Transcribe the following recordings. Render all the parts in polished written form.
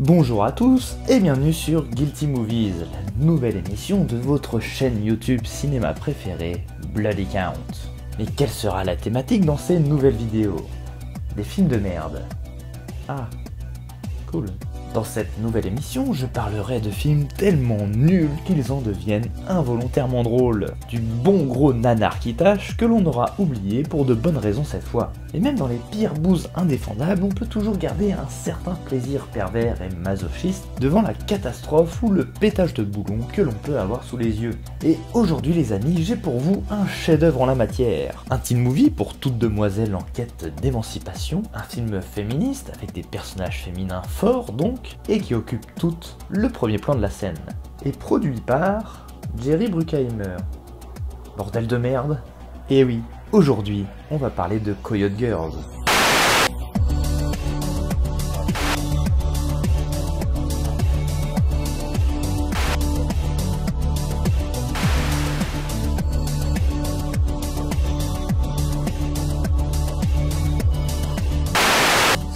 Bonjour à tous et bienvenue sur Guilty Movies, la nouvelle émission de votre chaîne YouTube cinéma préférée, Bloody Count. Mais quelle sera la thématique dans ces nouvelles vidéos? Des films de merde. Ah, cool. Dans cette nouvelle émission, je parlerai de films tellement nuls qu'ils en deviennent involontairement drôles. Du bon gros nanar qui tâche que l'on aura oublié pour de bonnes raisons cette fois. Et même dans les pires bouses indéfendables, on peut toujours garder un certain plaisir pervers et masochiste devant la catastrophe ou le pétage de boulon que l'on peut avoir sous les yeux. Et aujourd'hui les amis, j'ai pour vous un chef-d'œuvre en la matière. Un teen movie pour toute demoiselle en quête d'émancipation, un film féministe avec des personnages féminins forts donc, et qui occupe tout le premier plan de la scène. Et produit par Jerry Bruckheimer. Bordel de merde. Et oui, aujourd'hui, on va parler de Coyote Girls.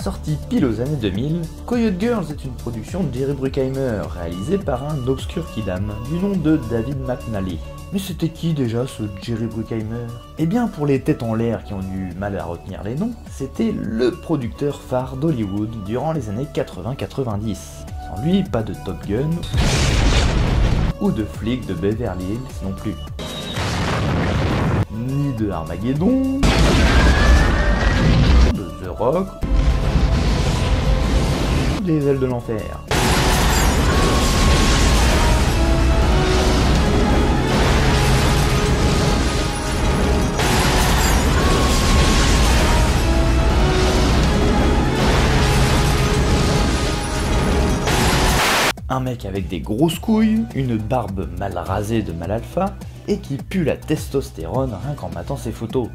Sorti pile aux années 2000, Coyote Girls est une production de Jerry Bruckheimer, réalisée par un obscur kidam du nom de David McNally. Mais c'était qui déjà ce Jerry Bruckheimer? Eh bien pour les têtes en l'air qui ont du mal à retenir les noms, c'était le producteur phare d'Hollywood durant les années 80-90. Sans lui, pas de Top Gun, ou de flics de Beverly Hills non plus. Ni de Armageddon, de The Rock, des ailes de l'enfer. Un mec avec des grosses couilles, une barbe mal rasée de mal alpha, et qui pue la testostérone rien qu'en matant ses photos.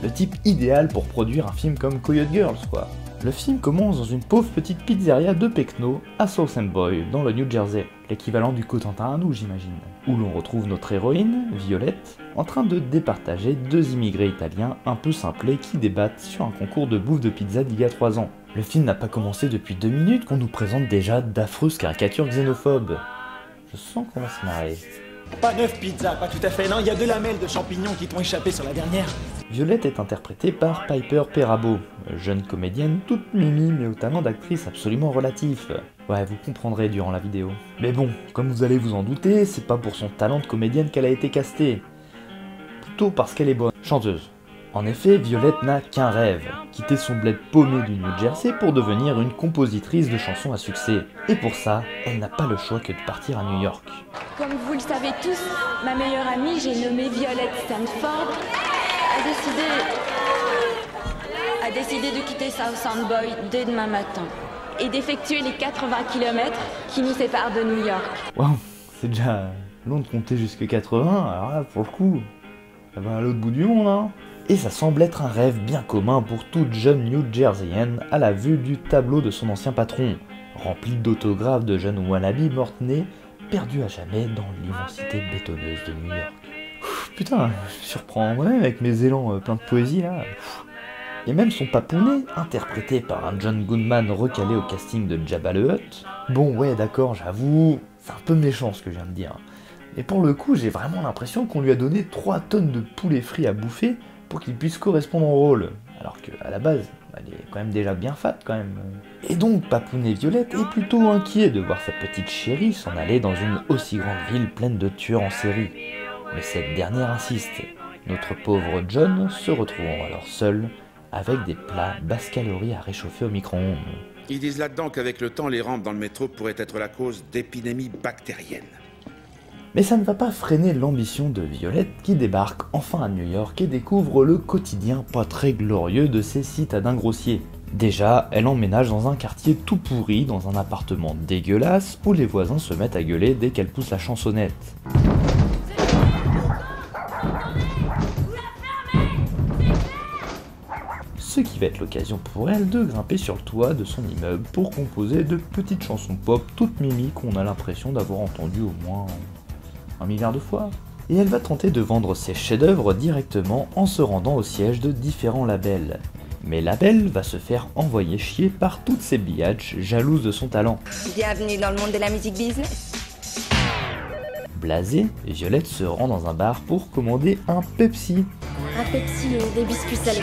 Le type idéal pour produire un film comme Coyote Girls quoi. Le film commence dans une pauvre petite pizzeria de Pecno à South End Boy, dans le New Jersey, l'équivalent du Cotentin à nous j'imagine, où l'on retrouve notre héroïne, Violette, en train de départager deux immigrés italiens un peu simplés qui débattent sur un concours de bouffe de pizza d'il y a 3 ans. Le film n'a pas commencé depuis 2 minutes qu'on nous présente déjà d'affreuses caricatures xénophobes. Je sens qu'on va se marrer. Pas 9 pizzas, pas tout à fait, non, il y a 2 lamelles de champignons qui t'ont échappé sur la dernière. Violette est interprétée par Piper Perabo, jeune comédienne toute mimi mais au talent d'actrice absolument relatif. Ouais, vous comprendrez durant la vidéo. Mais bon, comme vous allez vous en douter, c'est pas pour son talent de comédienne qu'elle a été castée. Plutôt parce qu'elle est bonne chanteuse. En effet, Violette n'a qu'un rêve, quitter son bled paumé du New Jersey pour devenir une compositrice de chansons à succès. Et pour ça, elle n'a pas le choix que de partir à New York. Comme vous le savez tous, ma meilleure amie, j'ai nommé Violette Stanford, a décidé de quitter South End Boy dès demain matin et d'effectuer les 80 km qui nous séparent de New York. Waouh, c'est déjà long de compter jusque 80, alors là, pour le coup, ça va à l'autre bout du monde, hein. Et ça semble être un rêve bien commun pour toute jeune New Jerseyenne à la vue du tableau de son ancien patron, rempli d'autographes de jeunes wannabes morte-nés, perdus à jamais dans l'immensité bétonneuse de New York. Putain, je surprends moi-même avec mes élans pleins de poésie là. Et même son papounet, interprété par un John Goodman recalé au casting de Jabba the Hutt. Bon ouais d'accord, j'avoue, c'est un peu méchant ce que je viens de dire. Mais pour le coup, j'ai vraiment l'impression qu'on lui a donné 3 tonnes de poulet frit à bouffer pour qu'il puisse correspondre au rôle. Alors qu'à la base, elle est quand même déjà bien fat quand même. Et donc Papounet Violette est plutôt inquiet de voir sa petite chérie s'en aller dans une aussi grande ville pleine de tueurs en série. Mais cette dernière insiste. Notre pauvre John se retrouvant alors seul avec des plats basse calories à réchauffer au micro-ondes. Ils disent là-dedans qu'avec le temps, les rampes dans le métro pourraient être la cause d'épidémies bactériennes. Mais ça ne va pas freiner l'ambition de Violette qui débarque enfin à New York et découvre le quotidien pas très glorieux de ces citadins grossiers. Déjà, elle emménage dans un quartier tout pourri, dans un appartement dégueulasse où les voisins se mettent à gueuler dès qu'elle pousse la chansonnette. Ce qui va être l'occasion pour elle de grimper sur le toit de son immeuble pour composer de petites chansons pop toutes mimi qu'on a l'impression d'avoir entendues au moins 1 milliard de fois. Et elle va tenter de vendre ses chefs-d'œuvre directement en se rendant au siège de différents labels. Mais la belle va se faire envoyer chier par toutes ces biatches jalouses de son talent. Bienvenue dans le monde de la musique business. Blasée, Violette se rend dans un bar pour commander un Pepsi Un Pepsi et des biscuits salés.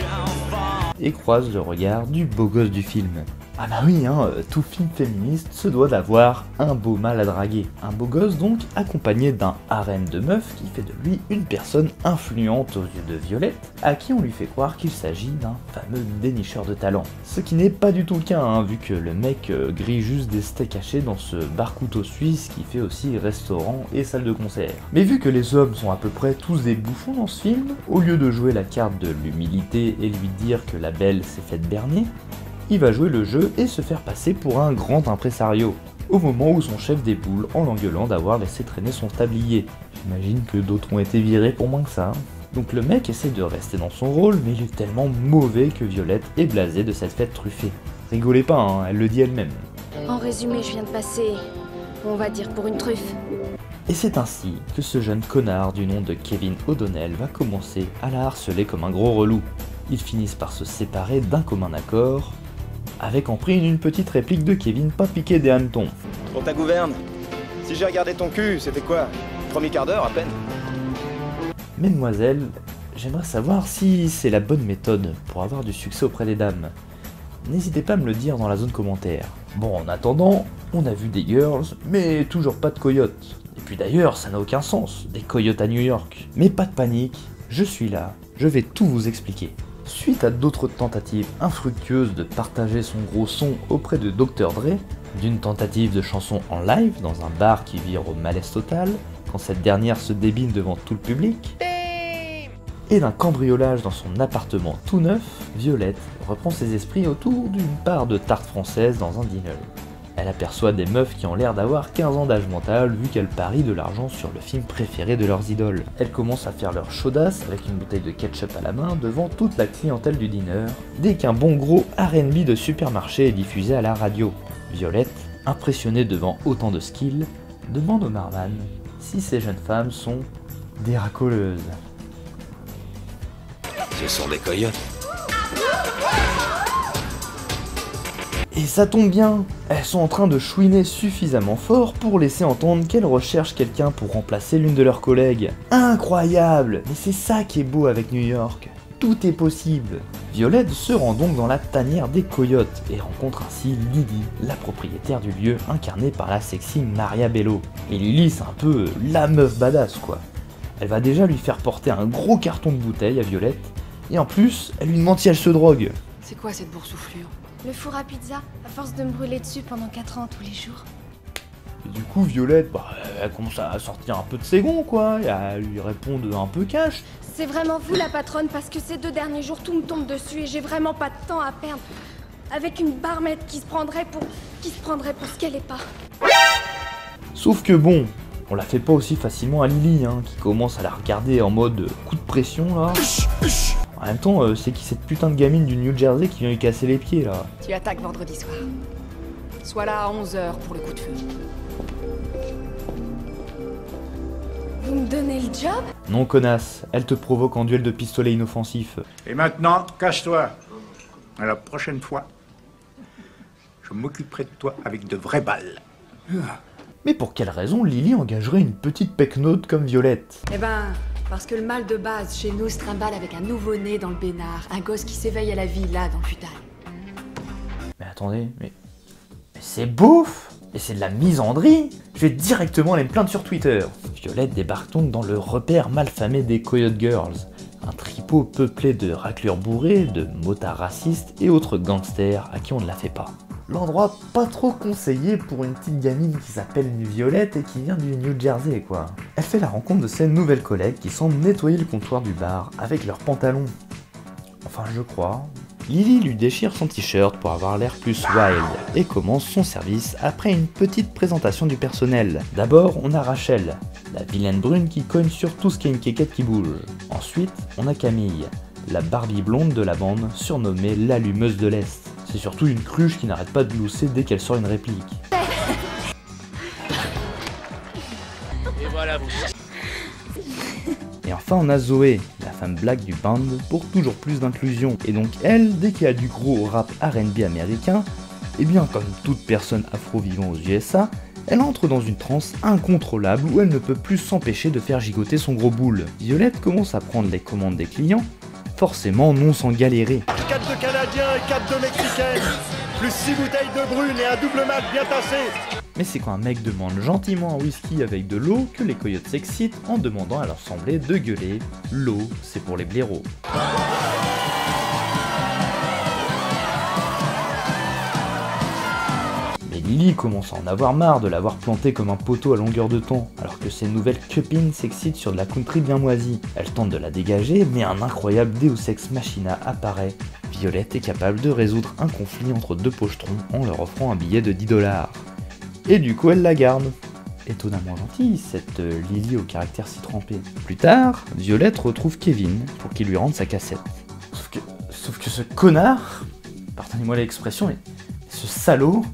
et croise le regard du beau gosse du film. Ah bah oui, tout film féministe se doit d'avoir un beau mâle à draguer. Un beau gosse donc, accompagné d'un harem de meufs qui fait de lui une personne influente aux yeux de Violette, à qui on lui fait croire qu'il s'agit d'un fameux dénicheur de talent. Ce qui n'est pas du tout le cas, vu que le mec grille juste des steaks hachés dans ce bar couteau suisse qui fait aussi restaurant et salle de concert. Mais vu que les hommes sont à peu près tous des bouffons dans ce film, au lieu de jouer la carte de l'humilité et lui dire que la belle s'est faite berner, il va jouer le jeu et se faire passer pour un grand impresario, au moment où son chef déboule en l'engueulant d'avoir laissé traîner son tablier. J'imagine que d'autres ont été virés pour moins que ça. Donc le mec essaie de rester dans son rôle, mais il est tellement mauvais que Violette est blasée de cette fête truffée. Rigolez pas, elle le dit elle-même. En résumé, je viens de passer, on va dire, pour une truffe. Et c'est ainsi que ce jeune connard du nom de Kevin O'Donnell va commencer à la harceler comme un gros relou. Ils finissent par se séparer d'un commun accord, avec en prime une petite réplique de Kevin pas piqué des hannetons. Pour ta gouverne, si j'ai regardé ton cul, c'était quoi? Premier quart d'heure à peine. Mesdemoiselles, j'aimerais savoir si c'est la bonne méthode pour avoir du succès auprès des dames. N'hésitez pas à me le dire dans la zone commentaire. Bon, en attendant, on a vu des girls, mais toujours pas de coyotes. Et puis d'ailleurs, ça n'a aucun sens, des coyotes à New York. Mais pas de panique, je suis là, je vais tout vous expliquer. Suite à d'autres tentatives infructueuses de partager son gros son auprès de Dr Dre, d'une tentative de chanson en live dans un bar qui vire au malaise total, quand cette dernière se débine devant tout le public, et d'un cambriolage dans son appartement tout neuf, Violette reprend ses esprits autour d'une part de tarte française dans un dîner. Elle aperçoit des meufs qui ont l'air d'avoir 15 ans d'âge mental vu qu'elles parient de l'argent sur le film préféré de leurs idoles. Elles commencent à faire leur chaudasse avec une bouteille de ketchup à la main devant toute la clientèle du dîner, dès qu'un bon gros R&B de supermarché est diffusé à la radio. Violette, impressionnée devant autant de skill, demande au barman si ces jeunes femmes sont des racoleuses. Ce sont des coyotes. Et ça tombe bien, elles sont en train de chouiner suffisamment fort pour laisser entendre qu'elles recherchent quelqu'un pour remplacer l'une de leurs collègues. Incroyable! Mais c'est ça qui est beau avec New York. Tout est possible. Violette se rend donc dans la tanière des coyotes et rencontre ainsi Lily, la propriétaire du lieu incarnée par la sexy Maria Bello. Et Lily, c'est un peu la meuf badass quoi. Elle va déjà lui faire porter un gros carton de bouteille à Violette, et en plus, elle lui demande si elle se drogue. C'est quoi cette boursouflure? Le four à pizza, à force de me brûler dessus pendant 4 ans tous les jours. Et du coup, Violette, elle commence à sortir un peu de ses gonds, quoi, et à lui répondre un peu cash. C'est vraiment vous la patronne parce que ces 2 derniers jours tout me tombe dessus et j'ai vraiment pas de temps à perdre. Avec une barmaid qui se prendrait pour ce qu'elle est pas. Sauf que bon, on la fait pas aussi facilement à Lily, qui commence à la regarder en mode coup de pression là. En même temps, c'est qui cette putain de gamine du New Jersey qui vient lui casser les pieds là? Tu attaques vendredi soir. Sois là à 11h pour le coup de feu. Vous me donnez le job? Non connasse, elle te provoque en duel de pistolet inoffensif. Et maintenant, cache-toi. À la prochaine fois, je m'occuperai de toi avec de vraies balles. Mais pour quelle raison Lily engagerait une petite pecnote comme Violette? Eh ben, parce que le mal de base chez nous se trimballe avec un nouveau-né dans le bénard, un gosse qui s'éveille à la vie là dans le futal. Mais attendez, mais c'est beauf! Et c'est de la misandrie! Je vais directement aller me plaindre sur Twitter. Violette débarque donc dans le repère malfamé des Coyote Girls, un tripot peuplé de raclures bourrées, de motards racistes et autres gangsters à qui on ne la fait pas. L'endroit pas trop conseillé pour une petite gamine qui s'appelle Violette et qui vient du New Jersey quoi. Elle fait la rencontre de ses nouvelles collègues qui semblent nettoyer le comptoir du bar avec leurs pantalons. Enfin je crois. Lily lui déchire son t-shirt pour avoir l'air plus wild et commence son service après une petite présentation du personnel. D'abord on a Rachel, la vilaine brune qui cogne sur tout ce qui est une quéquette qui bouge. Ensuite on a Camille, la Barbie blonde de la bande surnommée l'allumeuse de l'Est. C'est surtout une cruche qui n'arrête pas de glousser dès qu'elle sort une réplique. Et voilà, vous. Et enfin on a Zoé, la femme black du band, pour toujours plus d'inclusion. Et donc elle, dès qu'il y a du gros rap R&B américain, et bien comme toute personne afro vivant aux USA, elle entre dans une transe incontrôlable où elle ne peut plus s'empêcher de faire gigoter son gros boule. Violette commence à prendre les commandes des clients, forcément non sans galérer. 4 de Canadiens et 4 de Mexicaines, plus 6 bouteilles de brune et un double malt bien tassé. Mais c'est quand un mec demande gentiment un whisky avec de l'eau que les coyotes s'excitent en demandant à leur sembler de gueuler « L'eau, c'est pour les blaireaux ». Mais Lily commence à en avoir marre de l'avoir planté comme un poteau à longueur de temps, alors que ses nouvelles copines s'excitent sur de la country bien moisie. Elle tente de la dégager, mais un incroyable Deus Ex Machina apparaît. Violette est capable de résoudre un conflit entre deux pochetrons en leur offrant un billet de 10 $. Et du coup elle la garde. Étonnamment gentille, cette Lily au caractère si trempé. Plus tard, Violette retrouve Kevin pour qu'il lui rende sa cassette. Sauf que ce connard, pardonnez-moi l'expression, mais ce salaud,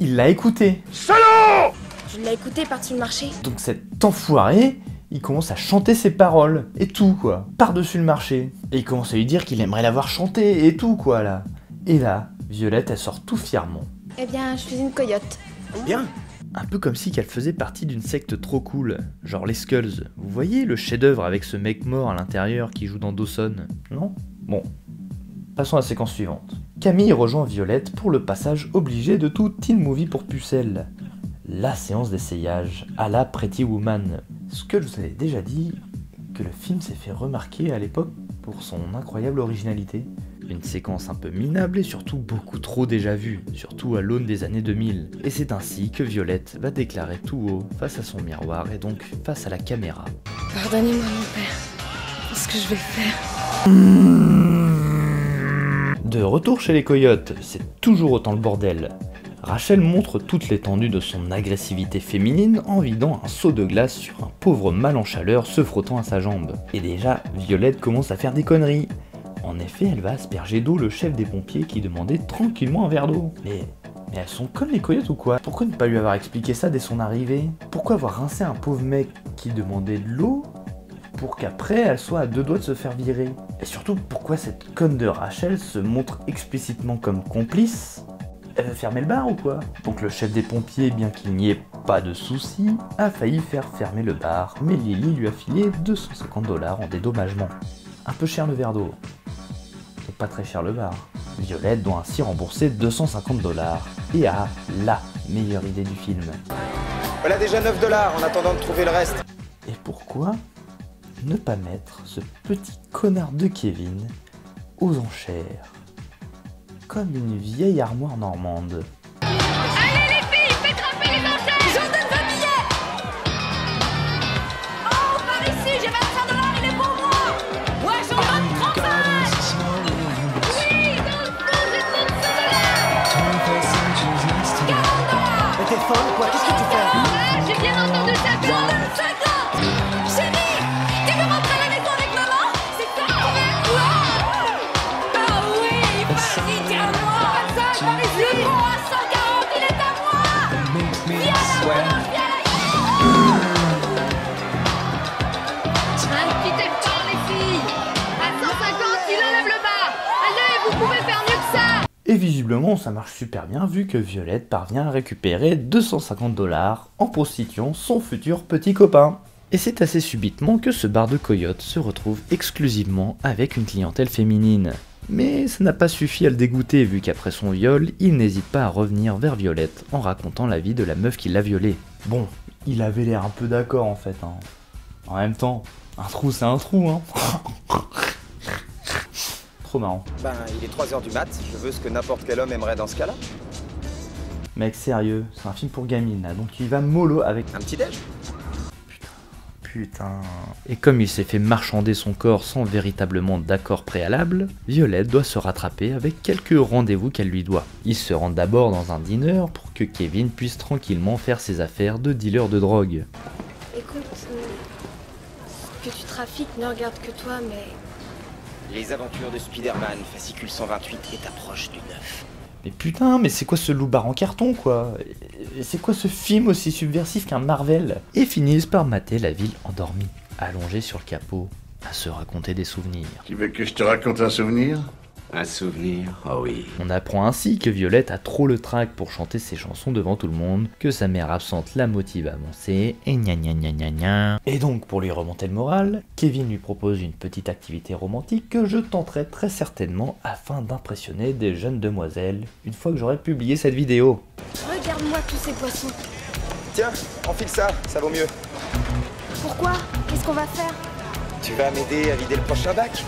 il l'a écouté. Salaud! Tu l'as écouté par-dessus le marché? Donc cet enfoiré, il commence à chanter ses paroles, et tout quoi, par-dessus le marché. Et il commence à lui dire qu'il aimerait l'avoir chanté, et tout quoi là. Et là, Violette elle sort tout fièrement. Eh bien, je suis une coyote. Bien. Un peu comme si qu'elle faisait partie d'une secte trop cool, genre les Skulls. Vous voyez le chef-d'œuvre avec ce mec mort à l'intérieur qui joue dans Dawson, non? Bon, passons à la séquence suivante. Camille rejoint Violette pour le passage obligé de tout teen movie pour pucelle. La séance d'essayage à la Pretty Woman. Ce que je vous avais déjà dit, que le film s'est fait remarquer à l'époque pour son incroyable originalité. Une séquence un peu minable et surtout beaucoup trop déjà vue, surtout à l'aune des années 2000. Et c'est ainsi que Violette va déclarer tout haut, face à son miroir et donc face à la caméra. Pardonnez-moi mon père, ce que je vais faire. De retour chez les coyotes, c'est toujours autant le bordel. Rachel montre toute l'étendue de son agressivité féminine en vidant un seau de glace sur un pauvre mal en chaleur se frottant à sa jambe. Et déjà, Violette commence à faire des conneries. En effet, elle va asperger d'eau le chef des pompiers qui demandait tranquillement un verre d'eau. Mais elles sont connes les coyotes ou quoi? Pourquoi ne pas lui avoir expliqué ça dès son arrivée? Pourquoi avoir rincé un pauvre mec qui demandait de l'eau pour qu'après elle soit à deux doigts de se faire virer? Et surtout, pourquoi cette conne de Rachel se montre explicitement comme complice? Elle veut fermer le bar ou quoi? Donc le chef des pompiers, bien qu'il n'y ait pas de soucis, a failli faire fermer le bar, mais Lily lui a filé 250 $ en dédommagement. Un peu cher le verre d'eau. Et pas très cher le bar. Violette doit ainsi rembourser 250 $ et a la meilleure idée du film. Voilà déjà 9 $ en attendant de trouver le reste. Et pourquoi ne pas mettre ce petit connard de Kevin aux enchères, comme une vieille armoire normande? Allez les filles, faites grimper les enchères! J'en donne 20 billets! Oh, par ici, j'ai 25 $, il est pour moi! Ouais, j'en donne 35! Oui, dans le fond, j'ai 36 $! 40 $! Mais t'es folle quoi? Qu'est-ce que tu fais? Ouais, j'ai bien entendu ça! J'en donne 50! Chérie, tu veux rentrer à la maison avec maman? C'est ça, quoi? Ah oui, vas-y, tiens-moi! Par ici, le prends à 140, il est à moi! Viens là, viens là! Un petit effort, les filles! À 150, il enlève le bas! Allez, vous pouvez faire mieux que ça! Et visiblement ça marche super bien vu que Violette parvient à récupérer 250 $ en prostituant son futur petit copain. Et c'est assez subitement que ce bar de coyotes se retrouve exclusivement avec une clientèle féminine. Mais ça n'a pas suffi à le dégoûter vu qu'après son viol, il n'hésite pas à revenir vers Violette en racontant la vie de la meuf qui l'a violé. Bon, il avait l'air un peu d'accord en fait. Hein. En même temps, un trou c'est un trou hein. Trop marrant. Ben, il est 3h du mat, je veux ce que n'importe quel homme aimerait dans ce cas-là. Mec sérieux, c'est un film pour gamine là, donc il va mollo avec... Un petit déj. Putain. Et comme il s'est fait marchander son corps sans véritablement d'accord préalable, Violette doit se rattraper avec quelques rendez-vous qu'elle lui doit. Ils se rendent d'abord dans un dîner pour que Kevin puisse tranquillement faire ses affaires de dealer de drogue. Écoute, ce que tu trafiques ne regarde que toi, mais... Les aventures de Spider-Man, fascicule 128 est approche du 9. Mais putain, mais c'est quoi ce loup-bar en carton quoi? C'est quoi ce film aussi subversif qu'un Marvel? Et finissent par mater la ville endormie. allongée sur le capot, à se raconter des souvenirs. Tu veux que je te raconte un souvenir? Un souvenir? Oh oui. On apprend ainsi que Violette a trop le trac pour chanter ses chansons devant tout le monde, que sa mère absente la motive à avancer, et gna gna gna gna gna. Et donc, pour lui remonter le moral, Kevin lui propose une petite activité romantique que je tenterai très certainement afin d'impressionner des jeunes demoiselles, une fois que j'aurai publié cette vidéo. Regarde-moi tous ces poissons. Tiens, enfile ça, ça vaut mieux. Pourquoi? Qu'est-ce qu'on va faire? Tu vas m'aider à vider le prochain bac?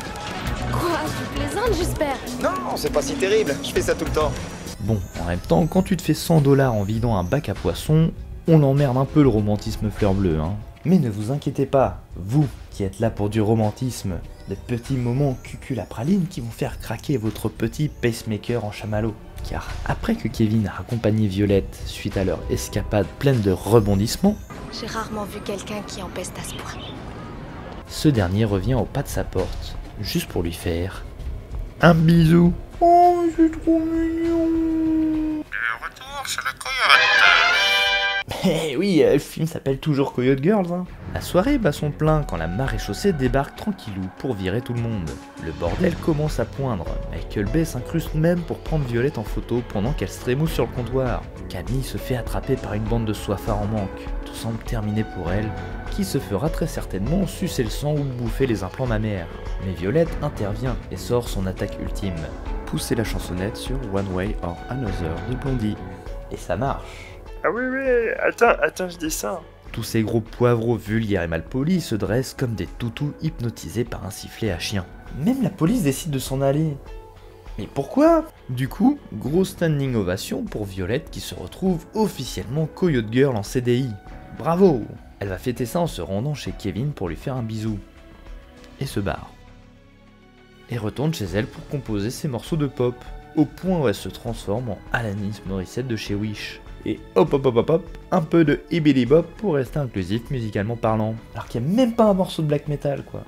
Quoi? Tu plaisantes, j'espère? Non, c'est pas si terrible, je fais ça tout le temps. Bon, en même temps, quand tu te fais 100 $ en vidant un bac à poissons, on l'emmerde un peu le romantisme fleur bleue, hein. Mais ne vous inquiétez pas, vous qui êtes là pour du romantisme, des petits moments cucul à praline qui vont faire craquer votre petit pacemaker en chamallow. Car après que Kevin a accompagné Violette suite à leur escapade pleine de rebondissements, j'ai rarement vu quelqu'un qui en peste à ce point. Ce dernier revient au pas de sa porte, juste pour lui faire un bisou. Oh, c'est trop mignon. Le retour sur le coyote. Eh oui, le film s'appelle toujours Coyote Girls, hein. La soirée bat son plein quand la maréchaussée débarque tranquillou pour virer tout le monde. Le bordel commence à poindre. Michael Bay s'incruste même pour prendre Violette en photo pendant qu'elle se trémousse sur le comptoir. Camille se fait attraper par une bande de soifards en manque. Tout semble terminé pour elle, qui se fera très certainement sucer le sang ou bouffer les implants mammaires. Mais Violette intervient et sort son attaque ultime. Pousser la chansonnette sur One Way or Another de Blondie. Et ça marche. Ah oui, attends, je dis ça. Tous ces gros poivreaux vulgaires et malpolis se dressent comme des toutous hypnotisés par un sifflet à chien. Même la police décide de s'en aller. Mais pourquoi? Du coup, grosse standing ovation pour Violette qui se retrouve officiellement Coyote Girl en CDI. Bravo! Elle va fêter ça en se rendant chez Kevin pour lui faire un bisou. Et se barre. Et retourne chez elle pour composer ses morceaux de pop, au point où elle se transforme en Alanis Morissette de chez Wish. Et hop hop hop hop hop, un peu de hibbidi bop pour rester inclusif musicalement parlant. Alors qu'il n'y a même pas un morceau de black metal quoi.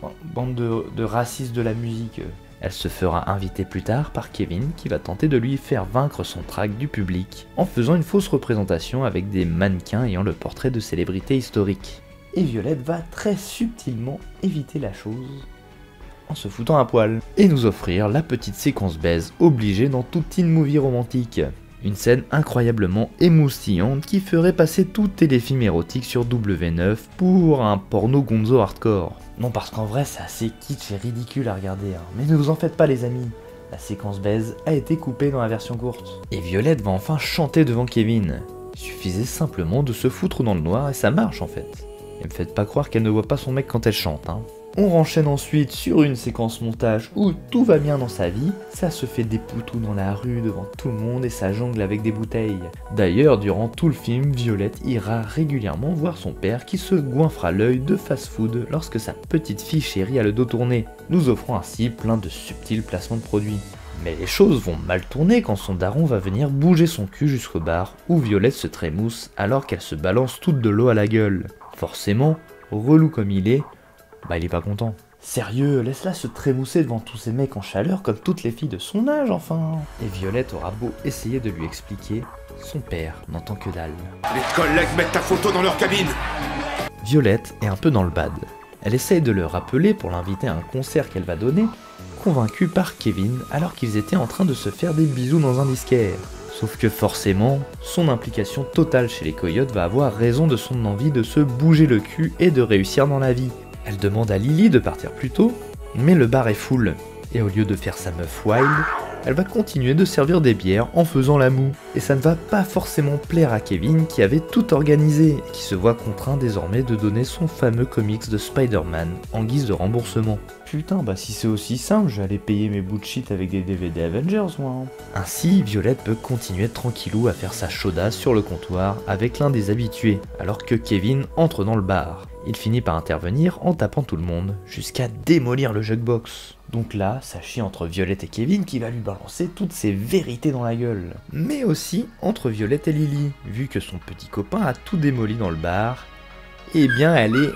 Bon, bande de racistes de la musique. Elle se fera inviter plus tard par Kevin qui va tenter de lui faire vaincre son trac du public en faisant une fausse représentation avec des mannequins ayant le portrait de célébrités historiques. Et Violette va très subtilement éviter la chose en se foutant à poil et nous offrir la petite séquence baise obligée dans tout teen movie romantique. Une scène incroyablement émoustillante qui ferait passer tout téléfilm érotique sur W9 pour un porno gonzo hardcore. Non, parce qu'en vrai c'est assez kitsch et ridicule à regarder, hein. Mais ne vous en faites pas les amis, la séquence baise a été coupée dans la version courte. Et Violette va enfin chanter devant Kevin. Il suffisait simplement de se foutre dans le noir et ça marche en fait. Et me faites pas croire qu'elle ne voit pas son mec quand elle chante, hein. On renchaîne ensuite sur une séquence montage où tout va bien dans sa vie, ça se fait des poutous dans la rue devant tout le monde et ça jongle avec des bouteilles. D'ailleurs, durant tout le film, Violette ira régulièrement voir son père qui se goinfra l'œil de fast-food lorsque sa petite fille chérie a le dos tourné, nous offrant ainsi plein de subtils placements de produits. Mais les choses vont mal tourner quand son daron va venir bouger son cul jusqu'au bar où Violette se trémousse alors qu'elle se balance toute de l'eau à la gueule. Forcément, relou comme il est, bah il est pas content. Sérieux, laisse-la se trémousser devant tous ces mecs en chaleur comme toutes les filles de son âge enfin. Et Violette aura beau essayer de lui expliquer, son père n'entend que dalle. Les collègues mettent ta photo dans leur cabine. Violette est un peu dans le bad. Elle essaye de le rappeler pour l'inviter à un concert qu'elle va donner, convaincue par Kevin alors qu'ils étaient en train de se faire des bisous dans un disquaire. Sauf que forcément, son implication totale chez les coyotes va avoir raison de son envie de se bouger le cul et de réussir dans la vie. Elle demande à Lily de partir plus tôt, mais le bar est full, et au lieu de faire sa meuf wild, elle va continuer de servir des bières en faisant la moue. Et ça ne va pas forcément plaire à Kevin qui avait tout organisé, et qui se voit contraint désormais de donner son fameux comics de Spider-Man en guise de remboursement. Putain, bah si c'est aussi simple, j'allais payer mes bouts de shit avec des DVD Avengers moi. Ainsi, Violette peut continuer tranquillou à faire sa chaudasse sur le comptoir avec l'un des habitués, alors que Kevin entre dans le bar. Il finit par intervenir en tapant tout le monde, jusqu'à démolir le jukebox. Donc là, ça chie entre Violette et Kevin qui va lui balancer toutes ses vérités dans la gueule. Mais aussi entre Violette et Lily, vu que son petit copain a tout démoli dans le bar, eh bien elle est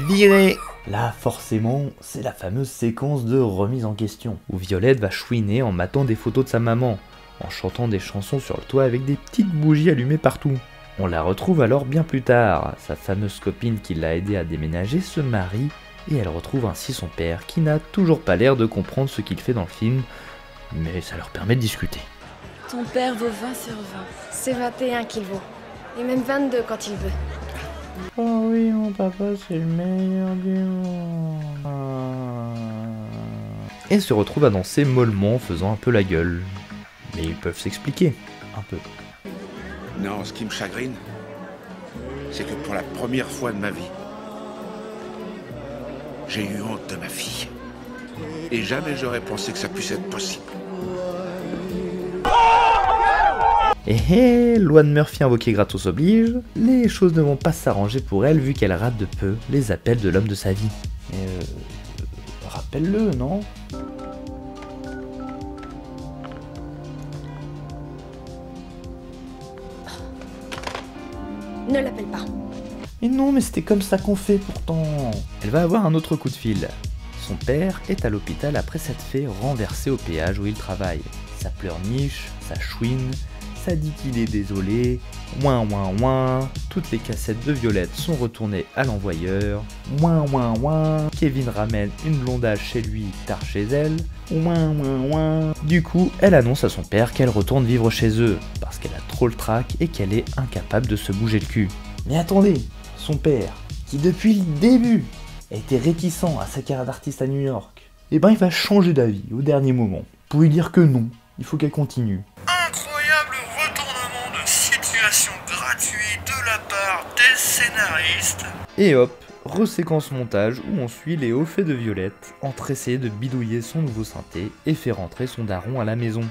virée. Là, forcément, c'est la fameuse séquence de remise en question, où Violette va chouiner en matant des photos de sa maman, en chantant des chansons sur le toit avec des petites bougies allumées partout. On la retrouve alors bien plus tard. Sa fameuse copine qui l'a aidé à déménager se marie et elle retrouve ainsi son père qui n'a toujours pas l'air de comprendre ce qu'il fait dans le film, mais ça leur permet de discuter. Ton père vaut 20 sur 20. C'est 21 qu'il vaut. Et même 22 quand il veut. Oh oui, mon papa, c'est le meilleur du monde. Et se retrouvent à danser mollement, faisant un peu la gueule. Mais ils peuvent s'expliquer, un peu. Non, ce qui me chagrine, c'est que pour la première fois de ma vie, j'ai eu honte de ma fille. Et jamais j'aurais pensé que ça puisse être possible. Et loi de Murphy invoquée gratos oblige, les choses ne vont pas s'arranger pour elle vu qu'elle rate de peu les appels de l'homme de sa vie. Rappelle-le, non? Ne l'appelle pas. Et non, mais c'était comme ça qu'on fait pourtant. Elle va avoir un autre coup de fil. Son père est à l'hôpital après s'être fait renverser au péage où il travaille. Ça pleurniche, ça chouine, ça dit qu'il est désolé, ouin ouin ouin, toutes les cassettes de Violette sont retournées à l'envoyeur, ouin ouin ouin, Kevin ramène une blondage chez lui, tard chez elle, ouin ouin ouin. Du coup, elle annonce à son père qu'elle retourne vivre chez eux, parce qu'elle a trop le trac et qu'elle est incapable de se bouger le cul. Mais attendez, son père, qui depuis le début a été réticent à sa carrière d'artiste à New York, eh ben il va changer d'avis au dernier moment, pour lui dire que non, il faut qu'elle continue. Incroyable retournement de situation gratuit de la part des scénaristes. Et hop, reséquence montage où on suit les hauts faits de Violette entre essayer de bidouiller son nouveau synthé et faire rentrer son daron à la maison.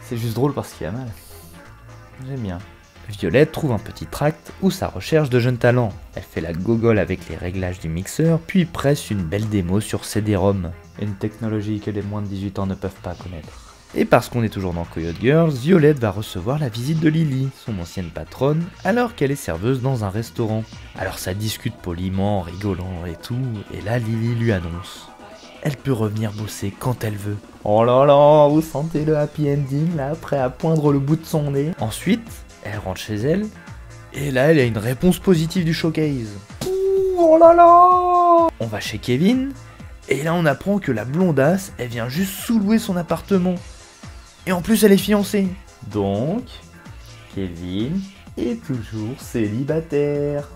C'est juste drôle parce qu'il a mal. J'aime bien. Violette trouve un petit tract où sa recherche de jeunes talents. Elle fait la gogole avec les réglages du mixeur, puis presse une belle démo sur CD-ROM. Une technologie que les moins de 18 ans ne peuvent pas connaître. Et parce qu'on est toujours dans Coyote Girls, Violette va recevoir la visite de Lily, son ancienne patronne, alors qu'elle est serveuse dans un restaurant. Alors ça discute poliment, rigolant et tout, et là Lily lui annonce. Elle peut revenir bosser quand elle veut. Oh là là, vous sentez le happy ending là, prêt à poindre le bout de son nez. Ensuite, elle rentre chez elle, et là elle a une réponse positive du showcase. Ouh, oh là là! On va chez Kevin, et là on apprend que la blondasse, elle vient juste sous-louer son appartement. Et en plus elle est fiancée. Donc, Kevin est toujours célibataire.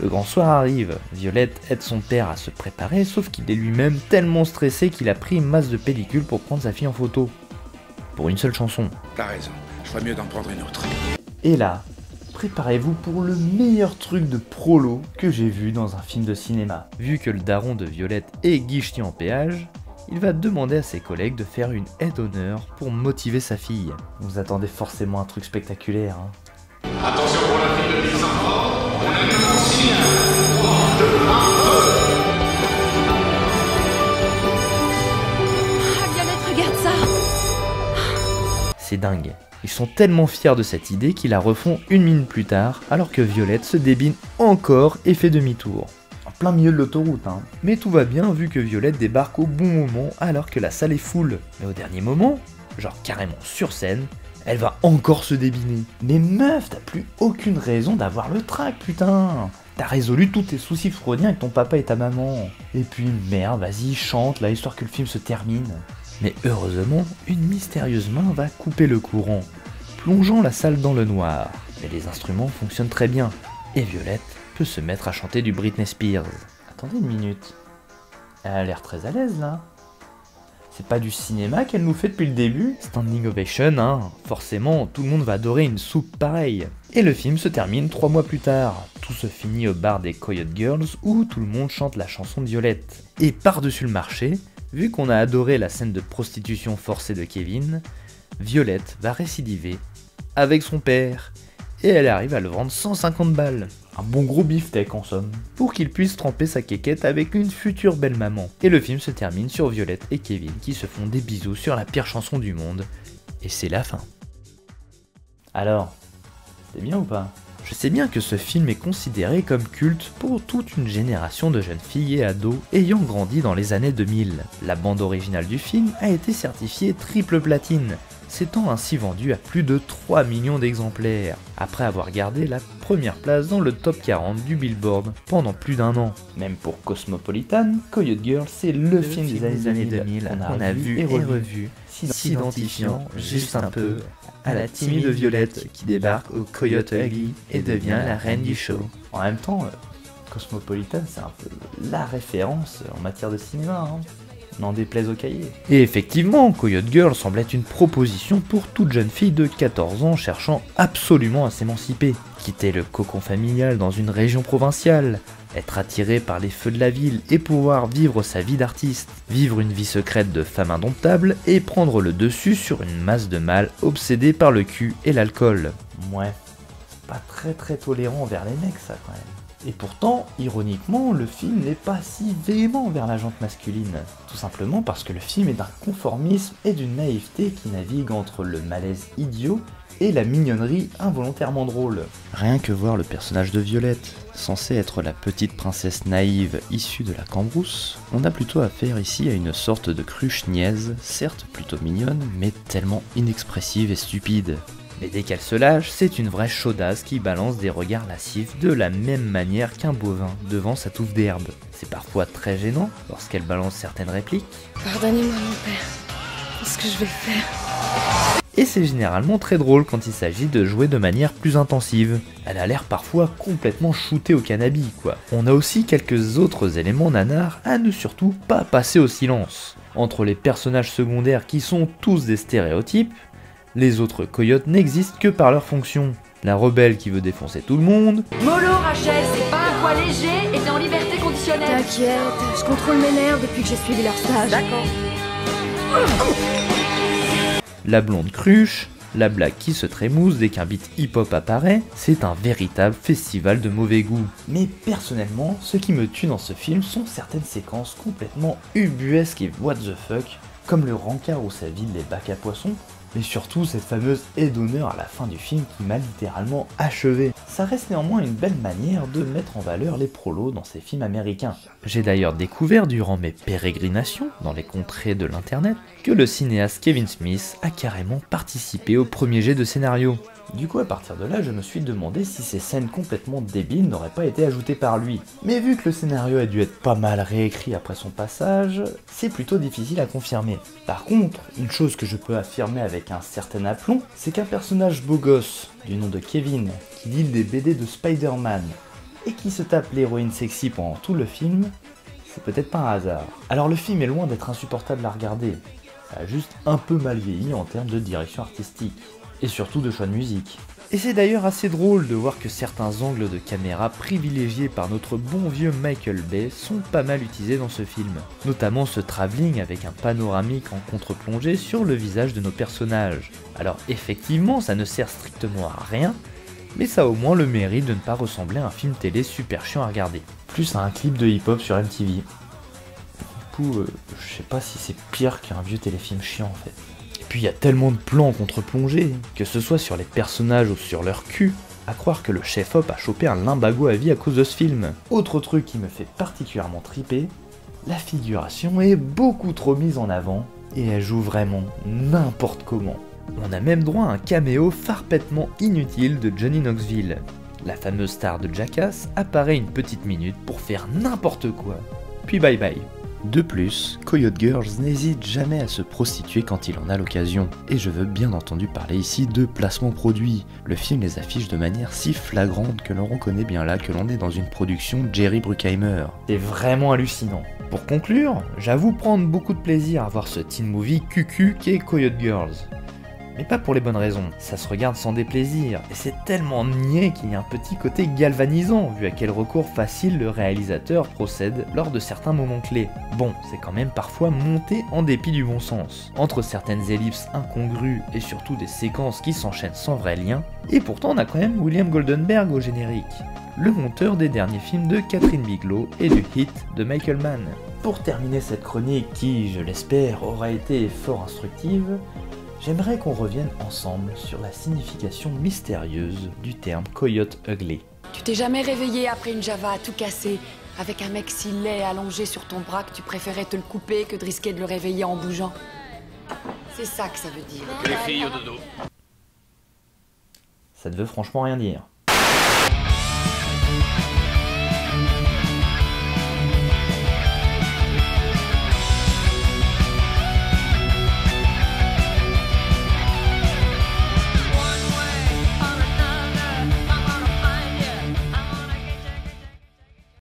Le grand soir arrive, Violette aide son père à se préparer, sauf qu'il est lui-même tellement stressé qu'il a pris une masse de pellicule pour prendre sa fille en photo. Pour une seule chanson. T'as raison, je ferais mieux d'en prendre une autre. Et là, préparez-vous pour le meilleur truc de prolo que j'ai vu dans un film de cinéma. Vu que le daron de Violette est guichetier en péage, il va demander à ses collègues de faire une aide d'honneur pour motiver sa fille. Vous attendez forcément un truc spectaculaire, hein. Attention pour la fille de 10 enfants, on a le consigne. 3, 2, 1, feu. Violette, regarde ça. C'est dingue. Ils sont tellement fiers de cette idée qu'ils la refont une minute plus tard, alors que Violette se débine encore et fait demi-tour. En plein milieu de l'autoroute, hein. Mais tout va bien vu que Violette débarque au bon moment alors que la salle est full. Mais au dernier moment, genre carrément sur scène, elle va encore se débiner. Mais meuf, t'as plus aucune raison d'avoir le trac, putain. T'as résolu tous tes soucis freudiens avec ton papa et ta maman. Et puis merde, vas-y, chante là, histoire que le film se termine. Mais heureusement, une mystérieuse main va couper le courant, plongeant la salle dans le noir. Mais les instruments fonctionnent très bien, et Violette peut se mettre à chanter du Britney Spears. Attendez une minute, elle a l'air très à l'aise là. C'est pas du cinéma qu'elle nous fait depuis le début? Standing ovation, hein. Forcément, tout le monde va adorer une soupe pareille. Et le film se termine 3 mois plus tard. Tout se finit au bar des Coyote Girls où tout le monde chante la chanson de Violette. Et par-dessus le marché, vu qu'on a adoré la scène de prostitution forcée de Kevin, Violette va récidiver avec son père. Et elle arrive à le vendre 150 balles. Un bon gros beefsteak en somme. Pour qu'il puisse tremper sa quéquette avec une future belle maman. Et le film se termine sur Violette et Kevin qui se font des bisous sur la pire chanson du monde. Et c'est la fin. Alors, c'est bien ou pas? Je sais bien que ce film est considéré comme culte pour toute une génération de jeunes filles et ados ayant grandi dans les années 2000. La bande originale du film a été certifiée triple platine, s'étant ainsi vendue à plus de 3 millions d'exemplaires, après avoir gardé la première place dans le top 40 du Billboard pendant plus d'1 an. Même pour Cosmopolitan, Coyote Girl, c'est le film des années 2000 qu'on a vu et revu, s'identifiant juste un peu à la timide Violette qui débarque au Coyote Ugly et devient la reine du show. En même temps, Cosmopolitan, c'est un peu la référence en matière de cinéma, hein. N'en déplaise au cahier. Et effectivement, Coyote Girl semble être une proposition pour toute jeune fille de 14 ans cherchant absolument à s'émanciper. Quitter le cocon familial dans une région provinciale, être attirée par les feux de la ville et pouvoir vivre sa vie d'artiste, vivre une vie secrète de femme indomptable et prendre le dessus sur une masse de mâles obsédés par le cul et l'alcool. Ouais, c'est pas très tolérant envers les mecs ça quand même. Et pourtant, ironiquement, le film n'est pas si véhément vers la jante masculine. Tout simplement parce que le film est d'un conformisme et d'une naïveté qui navigue entre le malaise idiot et la mignonnerie involontairement drôle. Rien que voir le personnage de Violette, censée être la petite princesse naïve issue de la Cambrousse, on a plutôt affaire ici à une sorte de cruche niaise, certes plutôt mignonne, mais tellement inexpressive et stupide. Mais dès qu'elle se lâche, c'est une vraie chaudasse qui balance des regards lascifs de la même manière qu'un bovin devant sa touffe d'herbe. C'est parfois très gênant lorsqu'elle balance certaines répliques. Pardonnez-moi mon père, qu'est-ce que je vais faire? Et c'est généralement très drôle quand il s'agit de jouer de manière plus intensive. Elle a l'air parfois complètement shootée au cannabis quoi. On a aussi quelques autres éléments nanars à ne surtout pas passer au silence. Entre les personnages secondaires qui sont tous des stéréotypes, les autres coyotes n'existent que par leur fonction. La rebelle qui veut défoncer tout le monde. Mollo, Rachel, c'est pas un poids léger et t'es en liberté conditionnelle. T'inquiète, je contrôle mes nerfs depuis que j'ai suivi leur stage. D'accord. La blonde cruche, la blague qui se trémousse dès qu'un beat hip-hop apparaît, c'est un véritable festival de mauvais goût. Mais personnellement, ce qui me tue dans ce film sont certaines séquences complètement ubuesques et what the fuck, comme le rencard où ça vide les bacs à poissons, mais surtout cette fameuse aide d'honneur à la fin du film qui m'a littéralement achevé. Ça reste néanmoins une belle manière de mettre en valeur les prolos dans ces films américains. J'ai d'ailleurs découvert durant mes pérégrinations dans les contrées de l'internet que le cinéaste Kevin Smith a carrément participé au premier jet de scénario. Du coup à partir de là je me suis demandé si ces scènes complètement débiles n'auraient pas été ajoutées par lui. Mais vu que le scénario a dû être pas mal réécrit après son passage, c'est plutôt difficile à confirmer. Par contre, une chose que je peux affirmer avec un certain aplomb, c'est qu'un personnage beau gosse du nom de Kevin, qui lit des BD de Spider-Man et qui se tape l'héroïne sexy pendant tout le film, c'est peut-être pas un hasard. Alors le film est loin d'être insupportable à regarder, ça a juste un peu mal vieilli en termes de direction artistique. Et surtout de choix de musique. Et c'est d'ailleurs assez drôle de voir que certains angles de caméra privilégiés par notre bon vieux Michael Bay sont pas mal utilisés dans ce film. Notamment ce travelling avec un panoramique en contre-plongée sur le visage de nos personnages. Alors effectivement ça ne sert strictement à rien, mais ça a au moins le mérite de ne pas ressembler à un film télé super chiant à regarder. Plus à un clip de hip-hop sur MTV. Du coup, je sais pas si c'est pire qu'un vieux téléfilm chiant en fait. Et puis il y a tellement de plans en contre-plongée, que ce soit sur les personnages ou sur leur cul, à croire que le chef-op a chopé un limbago à vie à cause de ce film. Autre truc qui me fait particulièrement triper, la figuration est beaucoup trop mise en avant, et elle joue vraiment n'importe comment. On a même droit à un caméo parfaitement inutile de Johnny Knoxville. La fameuse star de Jackass apparaît une petite minute pour faire n'importe quoi, puis bye bye. De plus, Coyote Girls n'hésite jamais à se prostituer quand il en a l'occasion, et je veux bien entendu parler ici de placement produit. Le film les affiche de manière si flagrante que l'on reconnaît bien là que l'on est dans une production Jerry Bruckheimer. C'est vraiment hallucinant. Pour conclure, j'avoue prendre beaucoup de plaisir à voir ce teen movie cucu qu'est Coyote Girls. Mais pas pour les bonnes raisons, ça se regarde sans déplaisir, et c'est tellement niais qu'il y a un petit côté galvanisant vu à quel recours facile le réalisateur procède lors de certains moments clés. Bon, c'est quand même parfois monté en dépit du bon sens, entre certaines ellipses incongrues et surtout des séquences qui s'enchaînent sans vrai lien, et pourtant on a quand même William Goldenberg au générique, le monteur des derniers films de Catherine Bigelow et du hit de Michael Mann. Pour terminer cette chronique qui, je l'espère, aura été fort instructive, j'aimerais qu'on revienne ensemble sur la signification mystérieuse du terme Coyote Ugly. Tu t'es jamais réveillé après une Java tout cassé, avec un mec si laid allongé sur ton bras que tu préférais te le couper que de risquer de le réveiller en bougeant? C'est ça que ça veut dire. Les filles au dodo. Ça ne veut franchement rien dire.